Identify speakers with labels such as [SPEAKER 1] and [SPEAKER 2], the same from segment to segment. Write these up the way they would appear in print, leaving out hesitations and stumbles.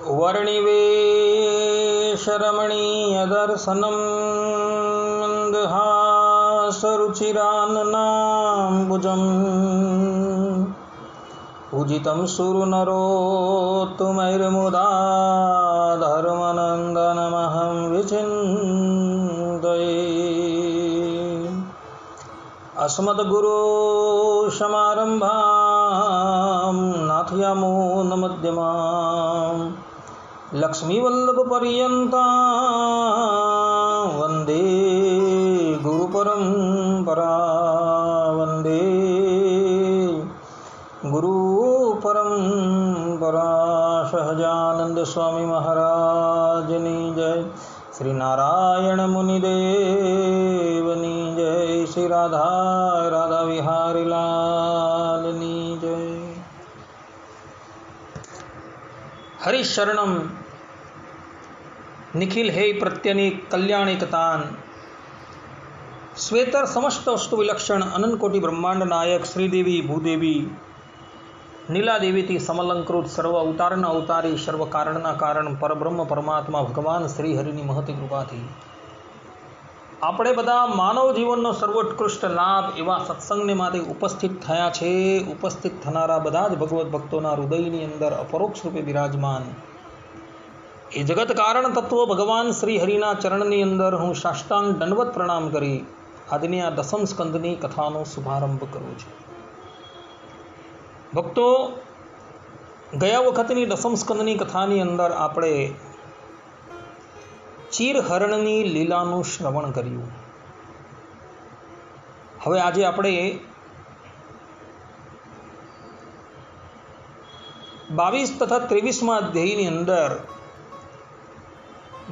[SPEAKER 1] वर्णिवेशरमणीयदर्शनं मन्दहासरुचिराननाम्बुजं पूजितं सुरनरोत्तमैर्मुदा धर्मनन्दनमहं विचिन्तये। अस्मद्गुरुसमारम्भां नाथयामोनमध्यमाम् लक्ष्मीवल्लभपर्यन्तां वन्दे गुरुपरम्परा सहजानंद स्वामी महाराजनी जय, श्री नारायण मुनिदेवनी जय, श्री राधा विहारी लालनी जय। हरिशरणम निखिल हे प्रत्यनि कल्याणिकतान श्वेतर समस्त वस्तु विलक्षण अनंत कोटि ब्रह्मांड नायक श्रीदेवी भूदेवी नीलादेवीથી સમલંકૃત સર્વ અવતારના અવતારી સર્વ કારણના કારણ પરબ્રહ્મ પરમાત્મા ભગવાન શ્રી હરિની મહતી કૃપાથી આપણે બધા માનવ જીવનનો સર્વોત્કૃષ્ટ લાભ એવા સત્સંગને માટે ઉપસ્થિત થયા છે। ઉપસ્થિત થનારા બધા જ ભગવત ભક્તોના હૃદયની અંદર અપરોક્ષ રૂપે બિરાજમાન એ જગત કારણ તત્વ ભગવાન શ્રી હરિના ચરણની અંદર હું સાષ્ટાંગ દંડવત પ્રણામ કરી આજની આ દસમ સ્કંદની કથાનો શુભારંભ કરું છું। ભક્તો, ગયા વખતની દસમ સ્કંદની કથાની અંદર આપણે ચીરહરણની લીલાનું શ્રવણ કર્યું। હવે આજે આપણે 22 તથા 23મા અધ્યાયની અંદર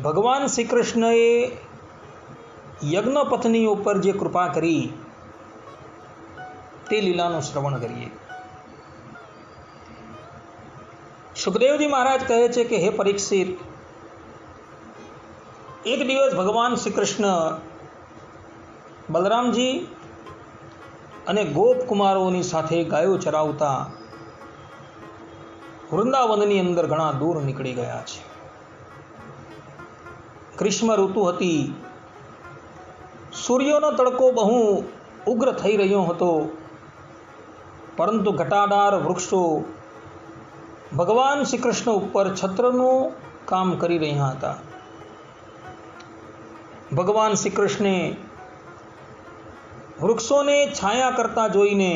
[SPEAKER 1] ભગવાન શ્રી કૃષ્ણએ યજ્ઞપત્ની ઉપર જે કૃપા કરી તે લીલાનું શ્રવણ કરીએ। સુખદેવજી મહારાજ કહે છે કે હે પરીક્ષિત, એક દિવસ ભગવાન શ્રી કૃષ્ણ બલરામજી અને ગોપકુમારોની સાથે ગાયો ચરાવતા વૃંદાવનની અંદર ઘણા દૂર નીકળી ગયા છે। ગ્રીષ્મ ઋતુ હતી, સૂર્યનો તડકો બહુ ઉગ્ર થઈ રહ્યો હતો, પરંતુ ઘટાદાર વૃક્ષો ભગવાન શ્રી કૃષ્ણ ઉપર છત્રનું કામ કરી રહ્યા હતા। ભગવાન શ્રી કૃષ્ણે વૃક્ષોને છાયા કરતા જોઈને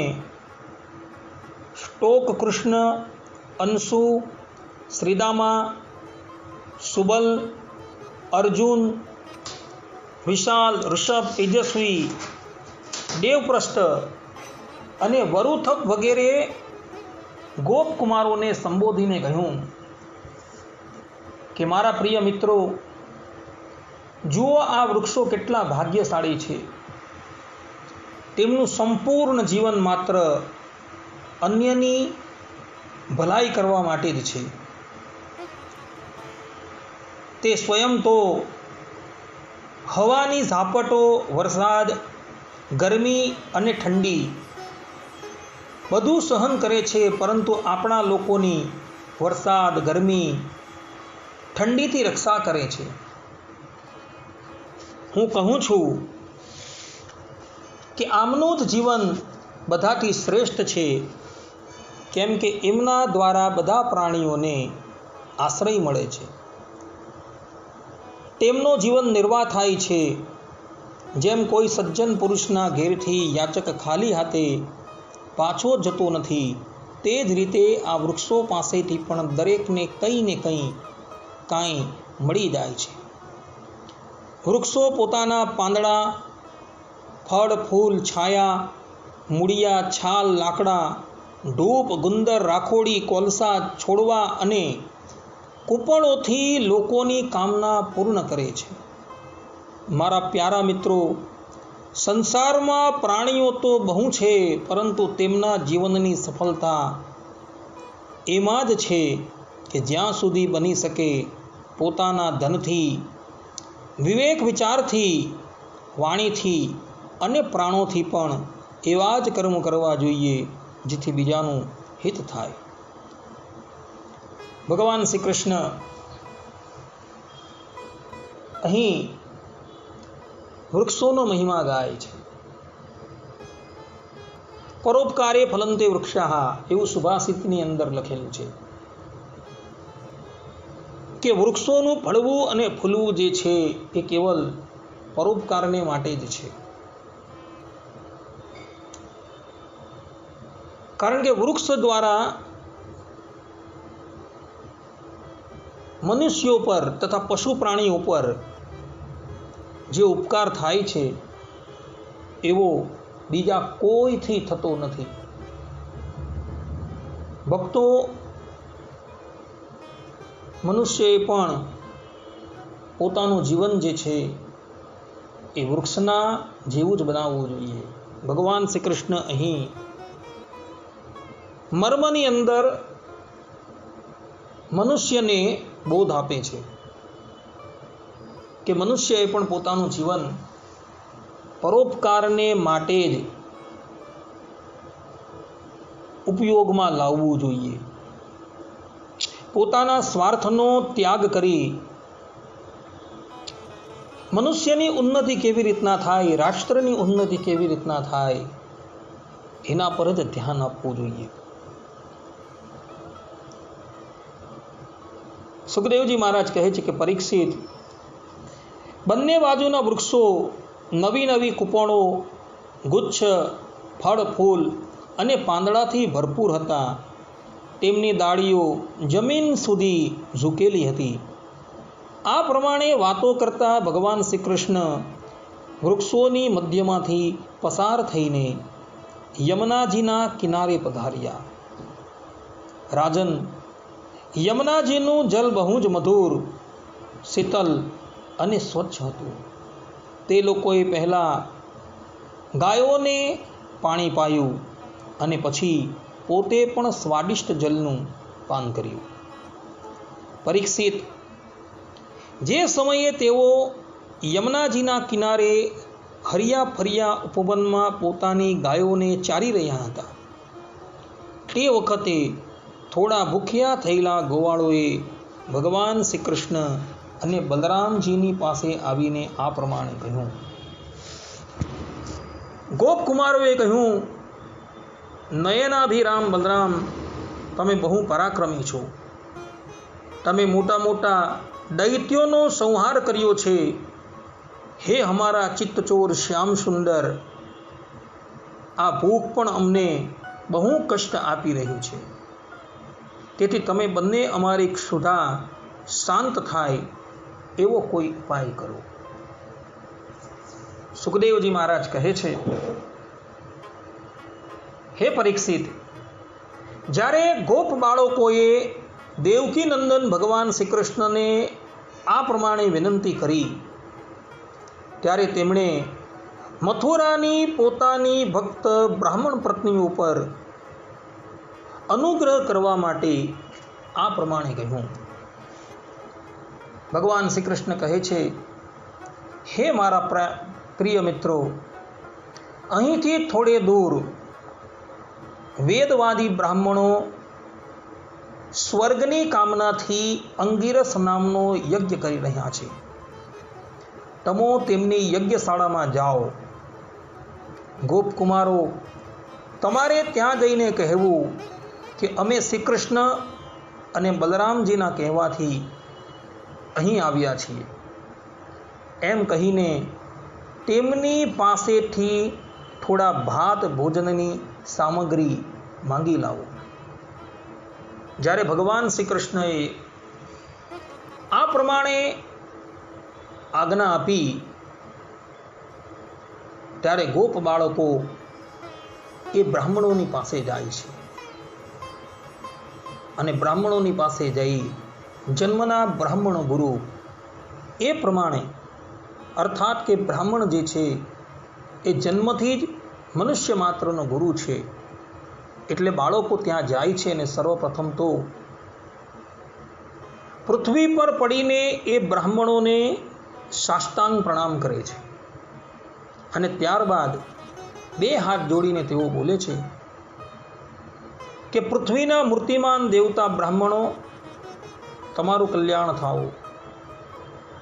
[SPEAKER 1] સ્ટોક કૃષ્ણ, અંશુ, શ્રીદામા, સુબલ, અર્જુન, વિશાલ, ઋષભ, તેજસ્વી, દેવપ્રસ્થ અને વરુથક વગેરે ગોપકુમારોને સંબોધીને કહ્યું કે મારા પ્રિય મિત્રો, જુઓ આ વૃક્ષો કેટલા ભાગ્યશાળી છે। તેમનું સંપૂર્ણ જીવન માત્ર અન્યની ભલાઈ કરવા માટે જ છે। તે સ્વયં તો હવાની ઝાપટો, વરસાદ, ગરમી અને ઠંડી બધું સહન કરે છે, પરંતુ આપણા લોકોની વરસાદ, ગરમી, ઠંડીથી રક્ષા કરે છે। હું કહું છું કે આમનું જ જીવન બધાથી શ્રેષ્ઠ છે, કેમ કે એમના દ્વારા બધા પ્રાણીઓને આશ્રય મળે છે, તેમનો જીવન નિર્વાહ થાય છે। જેમ કોઈ સજ્જન પુરુષના ઘેરથી યાચક ખાલી હાથે પાછો જતો નથી, તે જ રીતે આ વૃક્ષો પાસેથી પણ દરેકને કંઈ ને કાંઈ મળી જાય છે। વૃક્ષો પોતાના પાંદડા, ફળ, ફૂલ, છાયા, મૂળિયા, છાલ, લાકડા, ધૂપ, ગુંદર, રાખોડી, કોલસા, છોડવા અને કૂપળોથી લોકોની કામના પૂર્ણ કરે છે। મારા પ્યારા મિત્રો, સંસારમાં પ્રાણીઓ તો બહુ છે, પરંતુ તેમના જીવનની સફળતા એમાં જ છે કે જ્યાં સુધી બની શકે પોતાના ધનથી, વિવેક વિચારથી, વાણીથી અને પ્રાણોથી પણ એવા જ કર્મ કરવા જોઈએ જેથી બીજાનું હિત થાય। ભગવાન શ્રી કૃષ્ણ અહીં વૃક્ષોનો મહિમા ગાય છે. પરોપકારે ફલંતે વૃક્ષાઃ એવું સુભાષિતની અંદર લખેલું છે કે વૃક્ષોનું ફળવું અને ફૂલવું જે છે એ કેવલ પરોપકારને માટે જ છે. કારણ કે વૃક્ષ દ્વારા મનુષ્યો પર તથા પશુ પ્રાણીઓ પર જે ઉપકાર થાય છે એવો બીજા કોઈથી થતો નથી. ભક્તો, મનુષ્યએ પણ પોતાનું જીવન જે છે એ વૃક્ષના જેવું જ બનાવવું જોઈએ. ભગવાન શ્રી કૃષ્ણ અહીં મર્મની અંદર મનુષ્યને બોધ આપે છે કે મનુષ્યએ પણ પોતાનું જીવન પરોપકારને માટે જ ઉપયોગમાં લાવવું જોઈએ. પોતાના સ્વાર્થનો ત્યાગ કરી મનુષ્યની ઉન્નતિ કેવી રીતના થાય, રાષ્ટ્રની ઉન્નતિ કેવી રીતના થાય, એના પર જ ધ્યાન આપવું જોઈએ. સુખદેવજી મહારાજ કહે છે કે પરીક્ષિત, બંને બાજુના વૃક્ષો નવી નવી કૂપણો, ગુચ્છ, ફળ, ફૂલ અને પાંદડાથી ભરપૂર હતા. તેમની ડાળીઓ જમીન સુધી ઝૂકેલી હતી. આ પ્રમાણે વાતો કરતા ભગવાન શ્રી કૃષ્ણ વૃક્ષોની મધ્યમાંથી પસાર થઈને યમુનાજીના કિનારે પધાર્યા. રાજન, યમુનાજીનું જલ બહુ જ મધુર, શીતલ અને સ્વચ્છ હતું. તે લોકોએ પહેલાં ગાયોને પાણી પાયું અને પછી પોતે પણ સ્વાદિષ્ટ જલનું પાન કર્યું. પરીક્ષિત, જે સમયે તેઓ યમુનાજીના કિનારે હરિયા ફરિયા ઉપવનમાં પોતાની ગાયોને ચારી રહ્યા હતા, તે વખતે થોડા ભૂખ્યા થયેલા ગોવાળોએ ભગવાન શ્રી કૃષ્ણ અને બલરામજીની પાસે આવીને આ પ્રમાણે કહ્યું. ગોપકુમારોએ કહ્યું, નયનાભિરામ બલરામ, તમે બહુ પરાક્રમી છો. તમે મોટા મોટા દૈત્યોનો સંહાર કર્યો છે. હે હમારા ચિત્તચોર શ્યામ સુંદર, આ ભૂખ પણ અમને બહુ કષ્ટ આપી રહ્યું છે. તેથી તમે બંને અમારી ક્ષુધા શાંત થાય એવો કોઈ ઉપાય કરો. સુખદેવજી મહારાજ કહે છે, હે પરીક્ષિત, જ્યારે ગોપ બાળકોએ દેવકી નંદન ભગવાન શ્રી કૃષ્ણને આ પ્રમાણે વિનંતી કરી, ત્યારે તેમણે મથુરાની પોતાની ભક્ત બ્રાહ્મણ પત્ની ઉપર અનુગ્રહ કરવા માટે આ પ્રમાણે કહ્યું. ભગવાન શ્રી કૃષ્ણ કહે છે, હે મારા પ્રિય મિત્રો, અહીંથી થોડે દૂર વેદવાદી બ્રાહ્મણો સ્વર્ગની કામનાથી અંગિરસ નામનો યજ્ઞ કરી રહ્યા છે. તમો તેમની યજ્ઞશાળામાં જાઓ. ગોપકુમારો, તમારે ત્યાં જઈને કહેવું કે અમે શ્રી કૃષ્ણ અને બલરામજીના કહેવાથી અહીં આવ્યા છીએ. એમ કહીને તેમની પાસેથી થોડા ભાત ભોજનની સામગ્રી માંગી લાવો. જ્યારે ભગવાન શ્રી કૃષ્ણએ આ પ્રમાણે આજ્ઞા આપી, ત્યારે ગોપ બાળકો એ બ્રાહ્મણોની પાસે જાય છે અને બ્રાહ્મણોની પાસે જઈ જન્મના બ્રાહ્મણ ગુરુ એ પ્રમાણે, અર્થાત કે બ્રાહ્મણ જે છે એ જન્મથી જ મનુષ્ય માત્રનો ગુરુ છે. એટલે બાળકો ત્યાં જાય છે અને સર્વપ્રથમ તો પૃથ્વી પર પડીને એ બ્રાહ્મણોને સાષ્ટાંગ પ્રણામ કરે છે અને ત્યારબાદ બે હાથ જોડીને તેઓ બોલે છે કે પૃથ્વીના મૂર્તિમાન દેવતા બ્રાહ્મણો, તમારું કલ્યાણ થાઓ.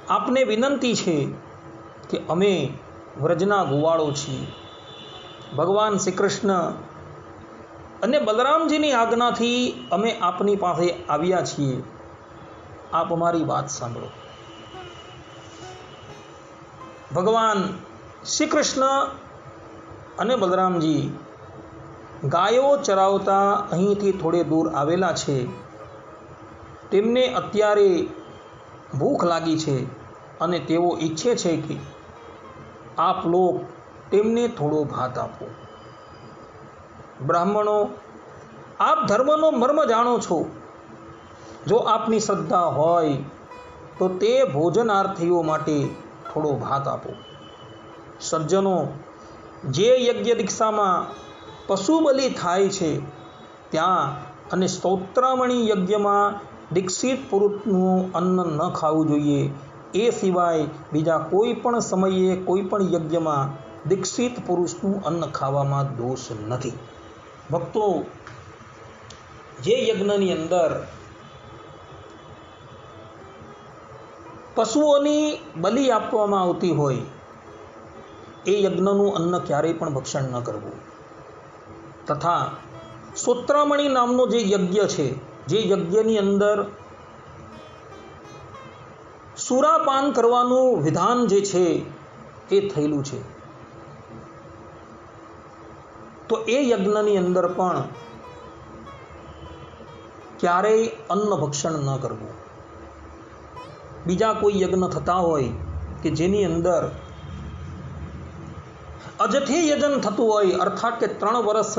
[SPEAKER 1] આપને વિનંતી છે કે અમે વ્રજના ગોવાળો છીએ. ભગવાન શ્રી કૃષ્ણ અને બલરામજીની આજ્ઞાથી અમે આપની પાસે આવ્યા છીએ. આપ અમારી વાત સાંભળો. ભગવાન શ્રી કૃષ્ણ અને બલરામજી ગાયો ચરાવતા અહીંથી થોડે દૂર આવેલા છે. તેમને અત્યારે ભૂખ લાગી છે અને તેઓ ઈચ્છે છે કે આપ લોક તેમને થોડો ભાત આપો. બ્રાહ્મણો, આપ ધર્મનો મર્મ જાણો છો. જો આપની શ્રદ્ધા હોય તો તે ભોજનાર્થીઓ માટે થોડો ભાત આપો. સજ્જનો, જે યજ્ઞ દીક્ષામાં પશુ બલિ થાય છે ત્યાં અને સ્તોત્રામણી યજ્ઞમાં દીક્ષિત પુરુષનું અન્ન ન ખાવું જોઈએ. એ સિવાય બીજા કોઈ પણ સમયે કોઈ પણ યજ્ઞમાં દીક્ષિત પુરુષનું અન્ન ખાવામાં દોષ નથી. ભક્તો, જે યજ્ઞની અંદર પશુઓની બલિ આપવામાં આવતી હોય એ યજ્ઞનું અન્ન ક્યારેય પણ ભક્ષણ ન કરવું. તથા સ્તોત્રામણી નામનો જે યજ્ઞ છે, જે યજ્ઞની અંદર સુરાપાન કરવાનું વિધાન જે છે એ થયેલું છે, તો એ યજ્ઞની અંદર પણ ક્યારેય અન્ન ભક્ષણ ન કરવું. બીજા કોઈ યજ્ઞ થતા હોય કે જેની અંદર અજઠે યજન થતું હોય, અર્થાત કે 3 વર્ષ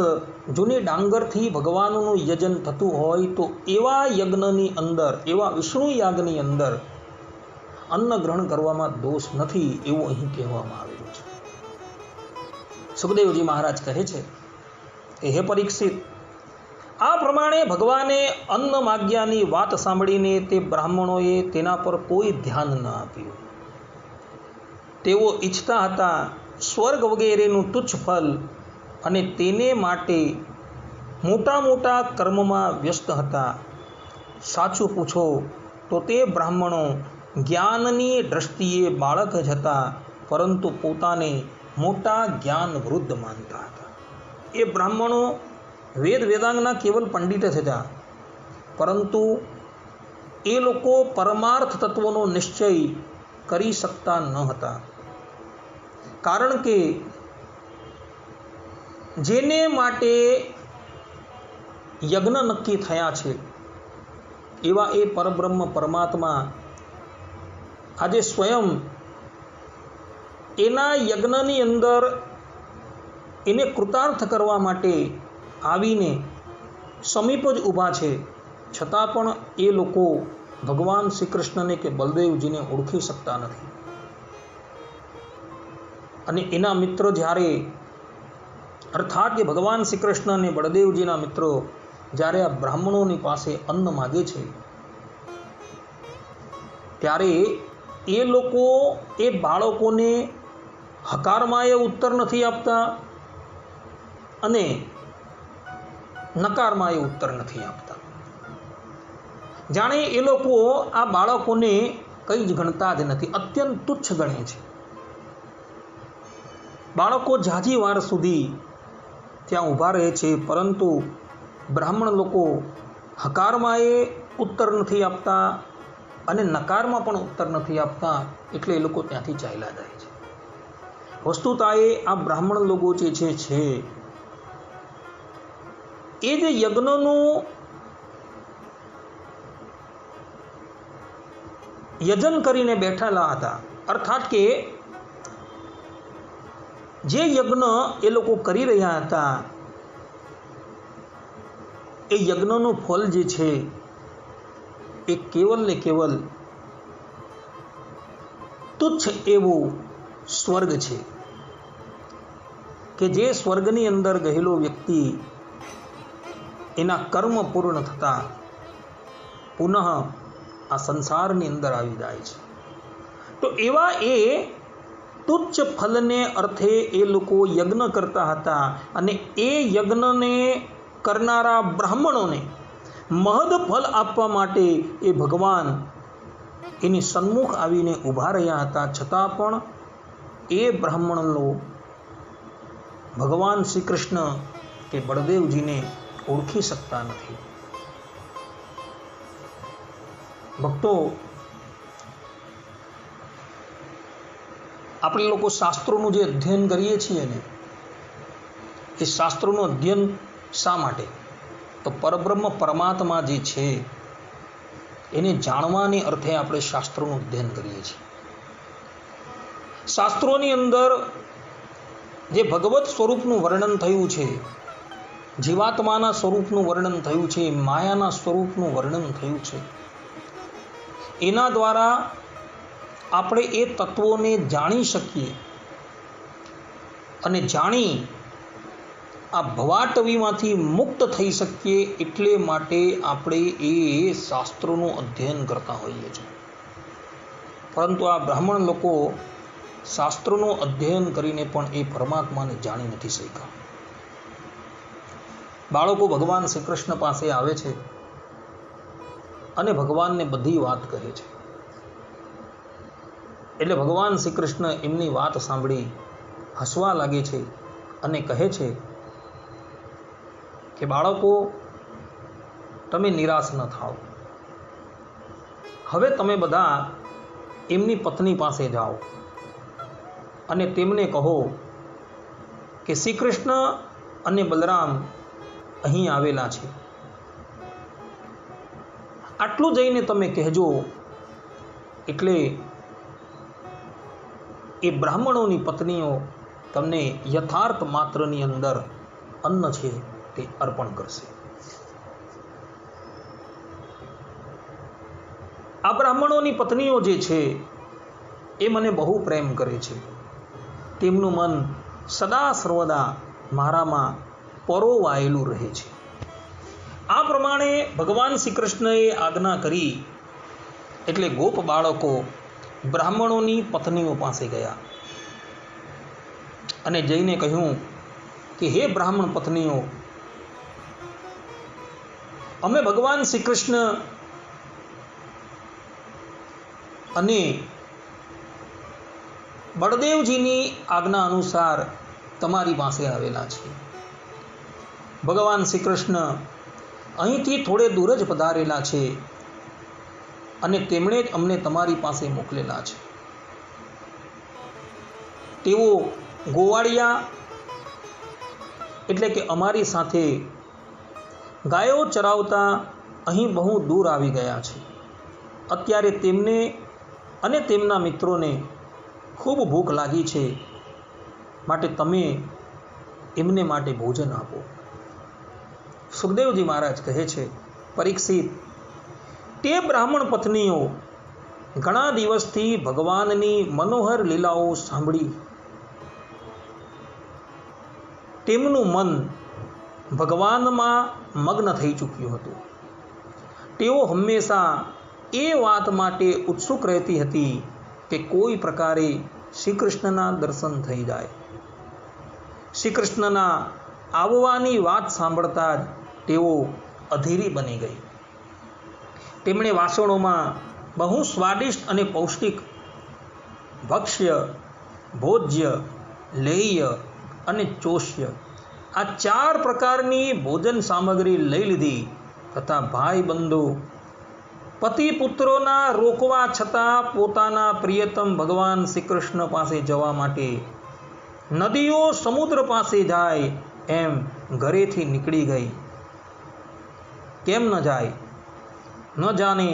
[SPEAKER 1] જૂની ડાંગરથી ભગવાનનું યજન થતું હોય, તો એવા યજ્ઞની અંદર, એવા વિષ્ણુ યાગની અંદર અન્ન ગ્રહણ કરવામાં દોષ નથી, એવું અહીં કહેવામાં આવેલું છે. સુખદેવજી મહારાજ કહે છે કે હે પરીક્ષિત, આ પ્રમાણે ભગવાને અન્ન માગ્યાની વાત સાંભળીને તે બ્રાહ્મણોએ તેના પર કોઈ ધ્યાન ન આપ્યું. તેઓ ઈચ્છતા હતા સ્વર્ગ વગેરેનું તુચ્છ ફલ અને તેને માટે મોટા મોટા કર્મમાં વ્યસ્ત હતા. સાચું પૂછો તો તે બ્રાહ્મણો જ્ઞાનની દ્રષ્ટિએ બાળક જ હતા, પરંતુ પોતાને મોટા જ્ઞાન વૃદ્ધ માનતા હતા. એ બ્રાહ્મણો વેદ વેદાંગના કેવલ પંડિત જ હતા, પરંતુ એ લોકો પરમાર્થ તત્વનો નિશ્ચય કરી શકતા ન હતા. કારણ કે જેને માટે યજ્ઞ નક્કી થયા છે એવા એ પરબ્રહ્મ પરમાત્મા આજે સ્વયં એના યજ્ઞની અંદર એને કૃતાર્થ કરવા માટે આવીને સમીપ જ ઊભા છે. છતાં પણ એ લોકો ભગવાન શ્રી કૃષ્ણને કે બલદેવજીને ઓળખી શકતા નથી. અને એના મિત્ર જ્યારે, અર્થાત કે ભગવાન શ્રી કૃષ્ણ અને બળદેવજીના મિત્રો જ્યારે આ બ્રાહ્મણોની પાસે અન્ન માગે છે, ત્યારે એ લોકો એ બાળકોને હકારમાં એ ઉત્તર નથી આપતા અને નકારમાં એ ઉત્તર નથી આપતા. જાણે એ લોકો આ બાળકોને કંઈ જ ગણતા જ નથી, અત્યંત તુચ્છ ગણે છે. બાળકો ઝાઝી વાર સુધી ત્યાં ઊભા રહે છે, પરંતુ બ્રાહ્મણ લોકો હકારમાં એ ઉત્તર નથી આપતા અને નકારમાં પણ ઉત્તર નથી આપતા, એટલે એ લોકો ત્યાંથી ચાલ્યા જાય છે. વસ્તુતાએ આ બ્રાહ્મણ લોકો જે છે એ જે યજ્ઞનું યજન કરીને બેઠેલા હતા, અર્થાત કે જે યજ્ઞ એ લોકો કરી રહ્યા હતા એ યજ્ઞનું ફળ જે છે એ કેવલ ને કેવલ તુચ્છ એવું સ્વર્ગ છે કે જે સ્વર્ગની અંદર ગયેલો વ્યક્તિ એના કર્મ પૂર્ણ થતાં પુનઃ આ સંસારની અંદર આવી જાય છે. તો એવા એ તુચ્છ ફલને અર્થે એ લોકો યજ્ઞ કરતા હતા અને એ યજ્ઞને કરનારા બ્રાહ્મણોને મહદ ફલ આપવા માટે એ ભગવાન એની સન્મુખ આવીને ઊભા રહ્યા હતા, છતાં પણ એ બ્રાહ્મણો ભગવાન શ્રી કૃષ્ણ કે બળદેવજીને ઓળખી શકતા નથી. ભક્તો, આપણે લોકો શાસ્ત્રોનું જે અધ્યયન કરીએ છીએ ને, એ શાસ્ત્રોનું અધ્યયન શા માટે? તો પરબ્રહ્મ પરમાત્મા જે છે એને જાણવાને અર્થે આપણે શાસ્ત્રોનું અધ્યયન કરીએ છીએ. શાસ્ત્રોની અંદર જે ભગવત સ્વરૂપનું વર્ણન થયું છે, જીવાત્માના સ્વરૂપનું વર્ણન થયું છે, માયાના સ્વરૂપનું વર્ણન થયું છે, એના દ્વારા આપણે એ તત્વોને જાણી શકીએ અને જાણી આ ભવાટવીમાંથી મુક્ત થઈ શકીએ. એટલે માટે આપણે એ શાસ્ત્રોનું અધ્યયન કરતા હોઈએ છીએ. પરંતુ આ બ્રાહ્મણ લોકો શાસ્ત્રોનું અધ્યયન કરીને પણ એ પરમાત્માને જાણી નથી શક્યા. બાળકો ભગવાન શ્રી કૃષ્ણ પાસે આવે છે અને ભગવાનને બધી વાત કહે છે. એટલે ભગવાન શ્રી કૃષ્ણ એમની વાત સાંભળી હસવા લાગે છે અને કહે છે કે બાળકો, તમે નિરાશ ન થાઓ. હવે તમે બધા એમની પત્ની પાસે જાઓ અને તેમને કહો કે શ્રી કૃષ્ણ અને બલરામ અહીં આવેલા છે. આટલું જઈને તમે કહેજો. એટલે એ બ્રાહ્મણોની પત્નીઓ તમને યથાર્થ માત્રની અંદર અન્ન છે તે અર્પણ કરશે. આ બ્રાહ્મણોની પત્નીઓ જે છે એ મને બહુ પ્રેમ કરે છે. તેમનું મન સદા સર્વદા મારામાં પરોવાયેલું રહે છે. આ પ્રમાણે ભગવાન શ્રી કૃષ્ણએ આજ્ઞા કરી. એટલે ગોપ બાળકો બ્રાહ્મણોની પત્નીઓ પાસે ગયા અને જઈને કહ્યું કે હે બ્રાહ્મણ પત્નીઓ, અમે ભગવાન શ્રી કૃષ્ણ અને બળદેવજીની આજ્ઞા અનુસાર તમારી પાસે આવેલા છે. ભગવાન શ્રી કૃષ્ણ અહીંથી થોડે દૂર જ પધારેલા છે અને તેમણે જ અમને તમારી પાસે મોકલેલા છે. તેઓ ગોવાળિયા એટલે કે અમારી સાથે ગાયો ચરાવતા અહીં બહુ દૂર આવી ગયા છે. અત્યારે તેમને અને તેમના મિત્રોને ખૂબ ભૂખ લાગી છે, માટે તમે એમને માટે ભોજન આપો. સુખદેવજી મહારાજ કહે છે, પરીક્ષિત, તે બ્રાહ્મણ પત્નીઓ ઘણા દિવસથી ભગવાનની મનોહર લીલાઓ સાંભળી તેમનું મન ભગવાનમાં મગ્ન થઈ ચૂક્યું હતું. તેઓ હંમેશા એ વાત માટે ઉત્સુક રહેતી હતી કે કોઈ પ્રકારે શ્રી કૃષ્ણના દર્શન થઈ જાય. શ્રી કૃષ્ણના આવવાની વાત સાંભળતા જ તેઓ અધીરી બની ગઈ. તેમણે વાસણોમાં બહુ સ્વાદિષ્ટ અને પૌષ્ટિક ભક્ષ્ય, ભોજ્ય, લેહ્ય અને ચોષ્ય આ 4 પ્રકારની ભોજન સામગ્રી લઈ લીધી તથા ભાઈ બંધુ પતિ પુત્રોના રોકવા છતાં પોતાના પ્રિયતમ ભગવાન શ્રી કૃષ્ણ પાસે જવા માટે નદીઓ સમુદ્ર પાસે જાય એમ ઘરેથી નીકળી ગઈ. કેમ ન જાય? ન જાણે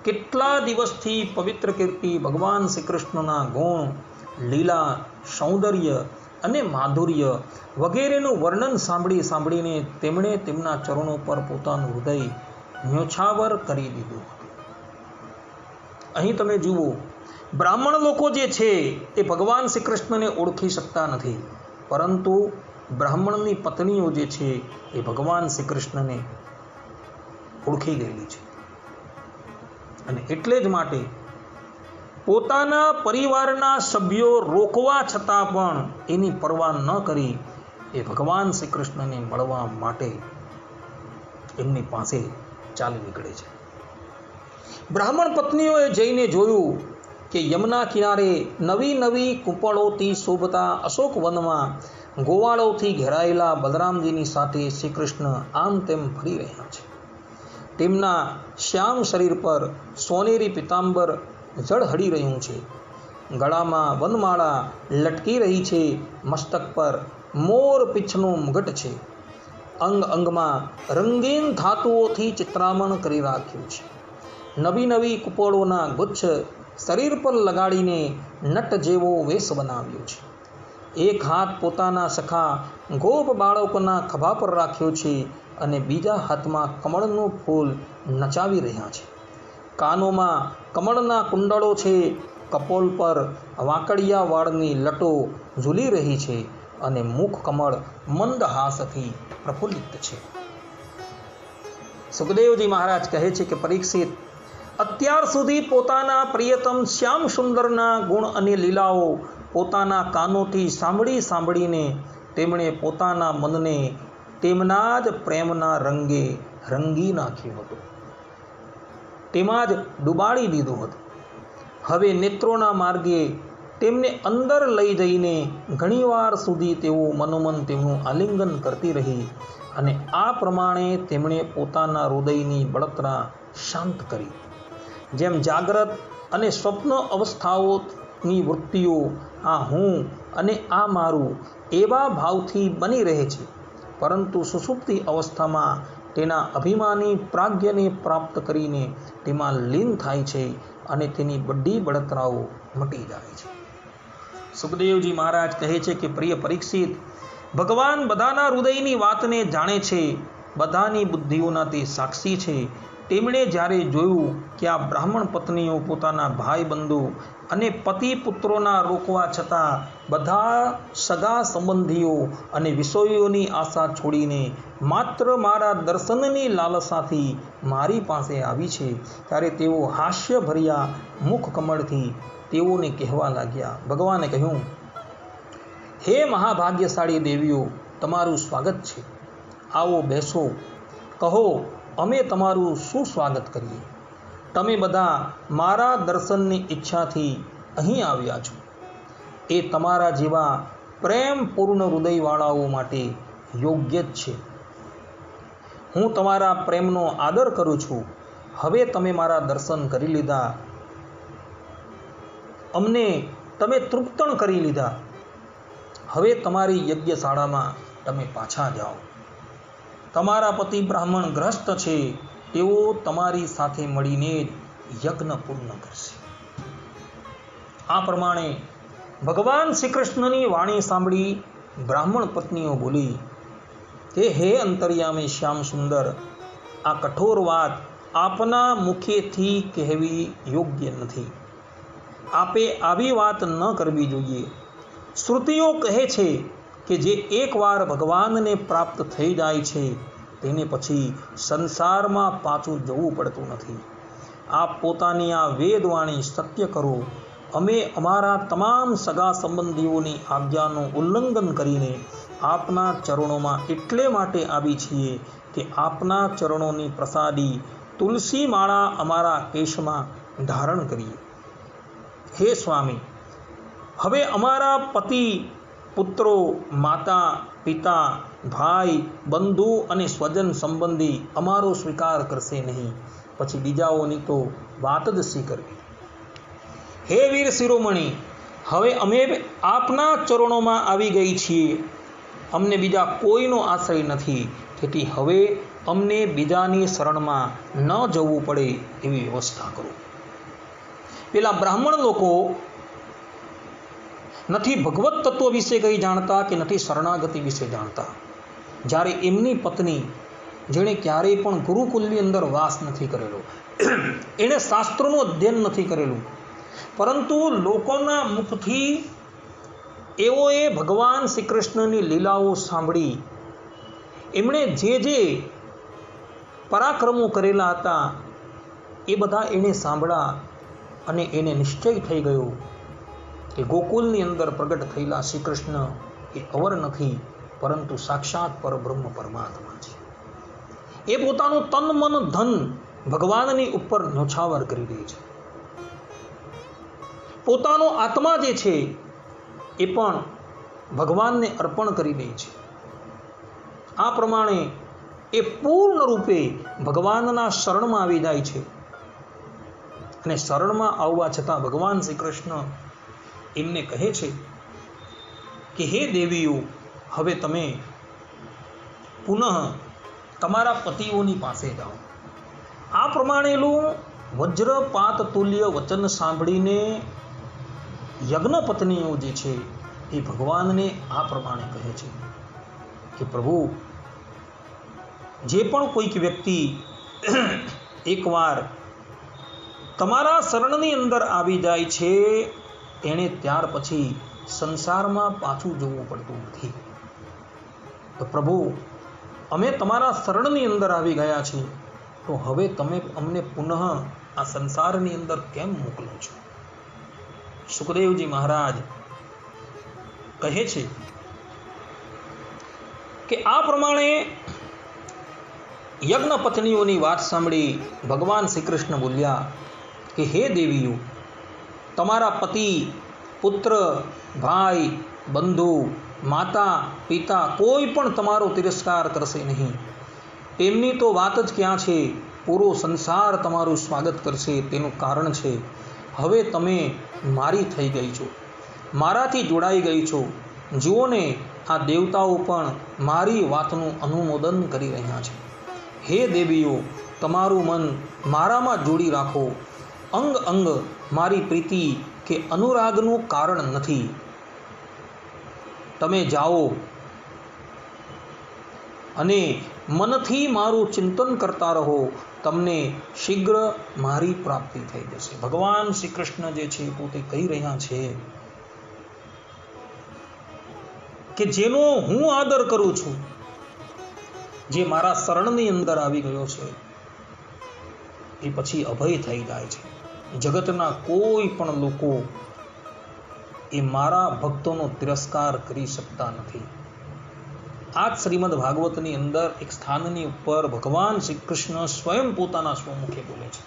[SPEAKER 1] કેટલા દિવસથી પવિત્ર કીર્તિ ભગવાન શ્રી કૃષ્ણના ગુણ, લીલા, સૌંદર્ય અને માધુર્ય વગેરેનું વર્ણન સાંભળીને તેમણે તેમના ચરણો પર પોતાનું હૃદય ન્યોછાવર કરી દીધું. અહીં તમે જુઓ, બ્રાહ્મણ લોકો જે છે એ ભગવાન શ્રી કૃષ્ણને ઓળખી શકતા નથી, પરંતુ બ્રાહ્મણની પત્નીઓ જે છે એ ભગવાન શ્રી કૃષ્ણને ઓળખી ગયેલી છે. અને એટલે જ માટે પોતાના પરિવારના સભ્યો રોકવા છતાં પણ એની પરવા ન કરી એ ભગવાન શ્રી કૃષ્ણને મળવા માટે એમની પાસે ચાલી નીકળે છે. બ્રાહ્મણ પત્નીઓએ જઈને જોયું કે યમુના કિનારે નવી નવી કૂંપળોથી શોભતા અશોક વનમાં ગોવાળોથી ઘેરાયેલા બલરામજીની સાથે શ્રી કૃષ્ણ આમ તેમ ફરી રહ્યા છે. તેમના શ્યામ શરીર પર સોનેરી પિતાંબર ઝળહળી રહ્યું છે. ગળામાં વનમાળા લટકી રહી છે. મસ્તક પર મોર પીંછનો મુગટ છે. અંગ અંગમાં રંગીન ધાતુઓથી ચિત્રામણ કરી રાખ્યું છે. નવી નવી કૂંપળોના ગુચ્છ શરીર પર લગાડીને નટ જેવો વેશ બનાવ્યો છે. એક હાથ પોતાના સખા ગોપ બાળકોના ખભા પર રાખ્યો છે અને બીજા હાથમાં કમળનું ફૂલ નચાવી રહ્યા છે. કાનોમાં કમળના કુંડળો છે. કપોલ પર વાંકડિયા વાળની લટો ઝૂલી રહી છે અને મુખ કમળ મંદ હાસથી પ્રફુલ્લિત છે. સુખદેવજી મહારાજ કહે છે કે પરીક્ષિત, અત્યાર સુધી પોતાના પ્રિયતમ શ્યામ સુંદરના ગુણ અને લીલાઓ પોતાના કાનોથી સાંભળીને તેમણે પોતાના મનને તેમના જ પ્રેમના રંગે રંગી નાખ્યું હતું, તેમાં જ ડૂબાડી દીધું હતું. હવે નેત્રોના માર્ગે તેમને અંદર લઈ જઈને ઘણીવાર સુધી તેઓ મનોમન તેમનું આલિંગન કરતી રહી અને આ પ્રમાણે તેમણે પોતાના હૃદયની બળતરા શાંત કરી. જેમ જાગ્રત અને સ્વપ્ન અવસ્થાઓની વૃત્તિઓ આ હું અને આ મારું એવા ભાવથી બની રહે છે, પરંતુ સુષુપ્તિ અવસ્થામાં તેના અભિમાની પ્રાજ્ઞને પ્રાપ્ત કરીને તેમાં લીન થાય છે અને તેની બધી બળતરાઓ મટી જાય છે. સુખદેવજી મહારાજ કહે છે કે પ્રિય પરીક્ષિત, ભગવાન બધાના હૃદયની વાતને જાણે છે, બધાની બુદ્ધિઓના તે સાક્ષી છે. તેમણે જ્યારે જોયું કે આ બ્રાહ્મણ પત્નીઓ પોતાના ભાઈ બંધુ અને પતિ પુત્રોના રોકવા છતાં બધા સગા સંબંધીઓ અને વિષયોની આશા છોડીને માત્ર મારા દર્શનની લાલસાથી મારી પાસે આવી છે, ત્યારે તેઓ હાસ્યભર્યા મુખ કમળથી તેઓને કહેવા લાગ્યા. ભગવાને કહ્યું, હે મહાભાગ્યશાળી દેવીઓ, તમારું સ્વાગત છે. આવો બેસો, કહો અમે તમારું શું સ્વાગત કરીએ. તમે બધા મારા દર્શનની ઈચ્છાથી અહીં આવ્યા છો. એ તમારા જેવા પ્રેમપૂર્ણ હૃદયવાળાઓ માટે યોગ્ય જ છે. હું તમારા પ્રેમનો આદર કરું છું. હવે તમે મારા દર્શન કરી લીધા, અમને તમે તૃપ્તણ કરી લીધા. હવે તમારી યજ્ઞશાળામાં તમે પાછા જાઓ. તમારા પતિ બ્રાહ્મણ ગ્રસ્ત છે, તેઓ તમારી સાથે મળીને યજ્ઞ પૂર્ણ કરશે. આ પ્રમાણે ભગવાન શ્રી કૃષ્ણની વાણી સાંભળી બ્રાહ્મણ પત્નીઓ બોલી કે હે અંતર્યામી શ્યામ સુંદર, આ કઠોર વાત આપના મુખેથી કહેવી યોગ્ય નથી. આપે આવી વાત ન કરવી જોઈએ. શ્રુતિઓ કહે છે કે જે એકવાર ભગવાનને પ્રાપ્ત થઈ જાય છે તેને પછી સંસારમાં પાછું જવું પડતું નથી. આપ પોતાની આ વેદવાણી સત્ય કરો. અમે અમારા તમામ સગા સંબંધીઓની આજ્ઞાનું ઉલ્લંઘન કરીને આપના ચરણોમાં એટલે માટે આવી છીએ કે આપના ચરણોની પ્રસાદી તુલસી માળા અમારા કેશમાં ધારણ કરીએ. હે સ્વામી, હવે અમારા પતિ પુત્રો, માતા પિતા, ભાઈ બંધુ અને સ્વજન સંબંધી અમારો સ્વીકાર કરશે નહીં, પછી બીજાઓની તો વાત જ શી કરવી. હે વીર શિરોમણી, હવે અમે આપના ચરણોમાં આવી ગઈ છીએ. અમને બીજા કોઈનો આશ્રય નથી, તેથી હવે અમને બીજાની શરણમાં ન જવું પડે એવી વ્યવસ્થા કરો. પેલા બ્રાહ્મણ લોકો નથી ભગવત તત્વ વિશે કંઈ જાણતા કે નથી શરણાગતિ વિશે જાણતા. જ્યારે એમની પત્ની, જેણે ક્યારેય પણ ગુરુકુલની અંદર વાસ નથી કરેલો, એણે શાસ્ત્રોનું અધ્યયન નથી કરેલું, પરંતુ લોકોના મુખથી એઓએ ભગવાન શ્રી કૃષ્ણની લીલાઓ સાંભળી, એમણે જે પરાક્રમો કરેલા હતા એ બધા એણે સાંભળ્યા અને એને નિશ્ચય થઈ ગયો કે ગોકુલની અંદર પ્રગટ થયેલા શ્રી કૃષ્ણ એ અવર નથી, પરંતુ સાક્ષાત પરબ્રહ્મ પરમાત્મા છે. એ પોતાનું તન મન ધન ભગવાનની ઉપર ન્યોછાવર કરી દે છે. પોતાનો આત્મા જે છે એ પણ ભગવાનને અર્પણ કરી દે છે. આ પ્રમાણે એ પૂર્ણ રૂપે ભગવાનના શરણમાં આવી જાય છે. અને શરણમાં આવવા છતાં ભગવાન શ્રી કૃષ્ણ એમને કહે છે કે હે દેવીઓ, હવે તમે પુનઃ તમારા પતિઓની પાસે જાઓ. આ પ્રમાણેનું વજ્રપાત તુલ્ય વચન સાંભળીને યજ્ઞપત્નીઓ જે છે એ ભગવાનને આ પ્રમાણે કહે છે કે પ્રભુ, જે પણ કોઈક વ્યક્તિ એકવાર તમારા શરણની અંદર આવી જાય છે એણે ત્યાર પછી સંસારમાં પાછું જોવું પડતું નથી. તો પ્રભુ, અમે તમારા શરણની અંદર આવી ગયા છીએ, તો હવે તમે અમને પુનઃ આ સંસારની અંદર કેમ મોકલો છો? સુખદેવજી મહારાજ કહે છે કે આ પ્રમાણે યજ્ઞ પત્નીઓની વાત સાંભળી ભગવાન શ્રી કૃષ્ણ બોલ્યા કે હે દેવીઓ, તમારા પતિ, પુત્ર, ભાઈ, બંધુ, માતા, પિતા કોઈ પણ તમારો તિરસ્કાર કરશે નહીં. તેમની તો વાત જ ક્યાં છે, પૂરો સંસાર તમારું સ્વાગત કરશે. તેનું કારણ છે હવે તમે મારી થઈ ગઈ છો, મારાથી જોડાઈ ગઈ છો. જુઓ ને, આ દેવતાઓ પણ મારી વાતનું અનુમોદન કરી રહ્યા છે. હે દેવીઓ, તમારું મન મારામાં જોડી રાખો. અંગ અંગ મારી પ્રીતિ કે અનુરાગનું કારણ નથી. તમે જાઓ અને મનથી મારું ચિંતન કરતા રહો, તમને શીઘ્ર મારી પ્રાપ્તિ થઈ જશે. ભગવાન શ્રી કૃષ્ણ જે છે પોતે કહી રહ્યા છે કે જેનો હું આદર કરું છું, જે મારા શરણની અંદર આવી ગયો છે, એ પછી અભય થઈ જાય છે. જગતના કોઈ પણ લોકો એ મારા ભક્તોનો તિરસ્કાર કરી શકતા નથી. આ જ શ્રીમદ ભાગવતની અંદર એક સ્થાનની ઉપર ભગવાન શ્રી કૃષ્ણ સ્વયં પોતાના સ્વમુખે બોલે છે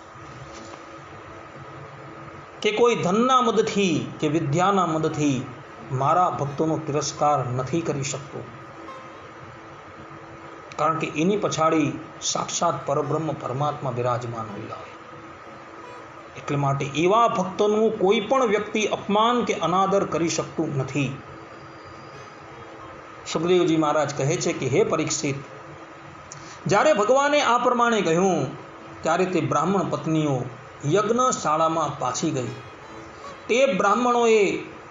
[SPEAKER 1] કે કોઈ ધનના મદથી કે વિદ્યાના મદથી મારા ભક્તોનો તિરસ્કાર નથી કરી શકતો, કારણ કે એની પછાડી સાક્ષાત પરબ્રહ્મ પરમાત્મા બિરાજમાન હોયેલા હોય. એટલે માટે એવા ભક્તોનું કોઈ પણ વ્યક્તિ અપમાન કે અનાદર કરી શકતું નથી. સુખદેવજી મહારાજ કહે છે કે હે પરીક્ષિત, જ્યારે ભગવાને આ પ્રમાણે કહ્યું ત્યારે તે બ્રાહ્મણ પત્નીઓ યજ્ઞશાળામાં પાછી ગઈ. તે બ્રાહ્મણોએ